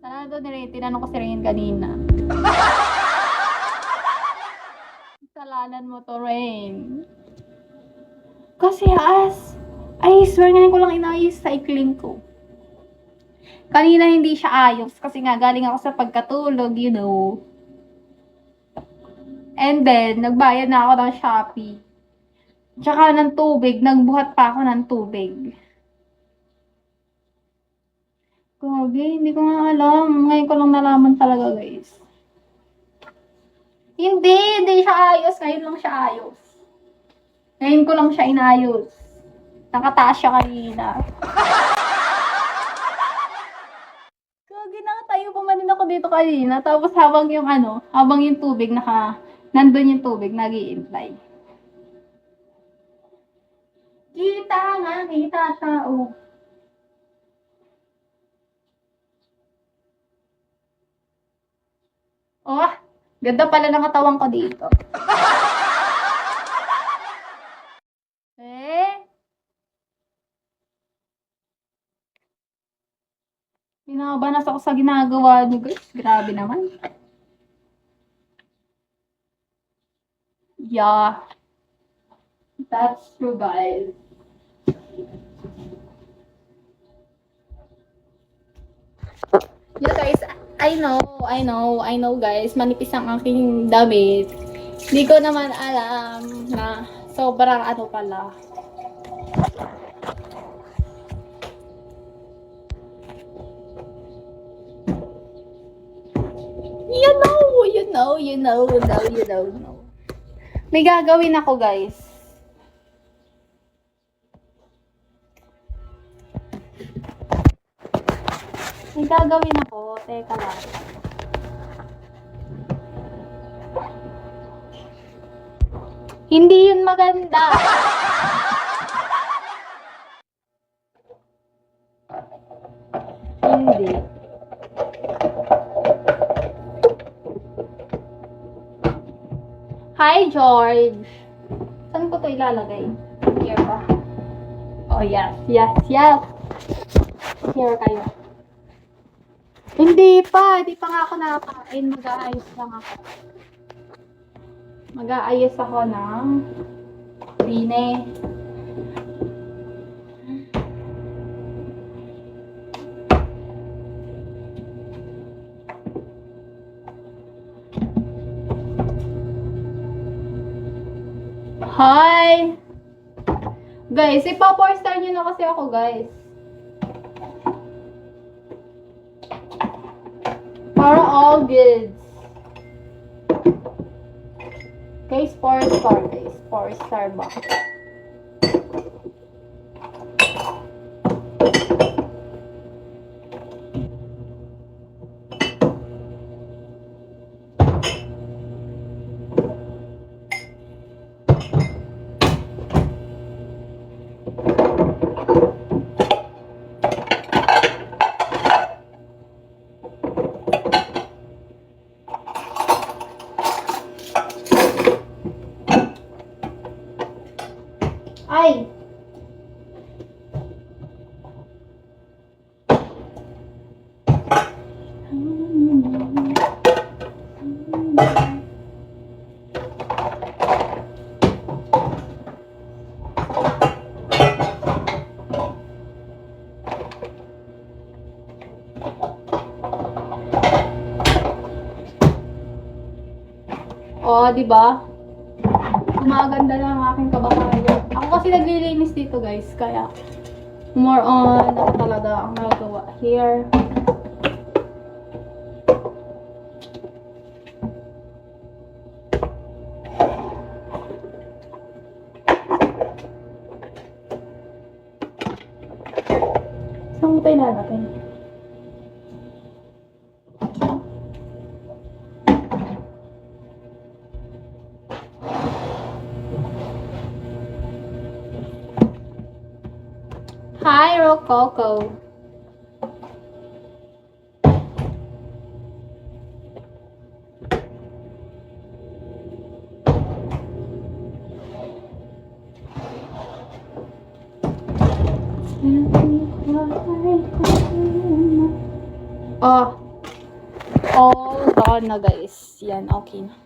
Sarado ni Ray. Tinanong ko si Rain kanina. Kasalanan mo to, Rain. Kasi I swear ngayon ko lang inayos sa ikling ko. Kanina hindi siya ayos kasi nga galing ako sa pagkatulog, you know. And then, nagbayad na ako ng Shopee. Tsaka ng tubig, nagbuhat pa ako ng tubig. Grabe, hindi ko nga alam. Ngayon ko lang nalaman talaga, guys. Hindi siya ayos. Ngayon lang siya ayos. Ngayon ko lang siya inayos. Nakataas siya kanina. Gagi, nakatayo pa man din ako dito kanina. Tapos habang yung tubig, nandun yung tubig, nag-i-imply. Kita siya, oh. Oh, ganda pala ng katawan ko dito. Binabanas ako sa ginagawa niyo, guys. Grabe naman. Yeah. That's true, guys. Yeah, guys. I know, guys. Manipis ang aking damit. Hindi ko naman alam na sobrang ano pala. You know. May gagawin ako, guys. Teka lang. Hindi yun maganda. Hindi. Hi, George. Saan ko to ilalagay? Here ba? Oh, yes. Here kayo. Hindi pa nga ako nakakain. Mag-aayos lang ako. Mag-aayos ako ng rine. Hi! Guys, ipa-4-star nyo na kasi ako, guys. Para all goods. Guys, 4-star, guys. 4-star ba? Ay! Oh, di ba? Gumaganda na ang aking kabahayan. Ako kasi naglilinis dito, guys, kaya more on ako talaga ang nagawa here. Saan mo tayo lalagay? Hi, Rococo. Oh, all done na guys. Yan, okay na.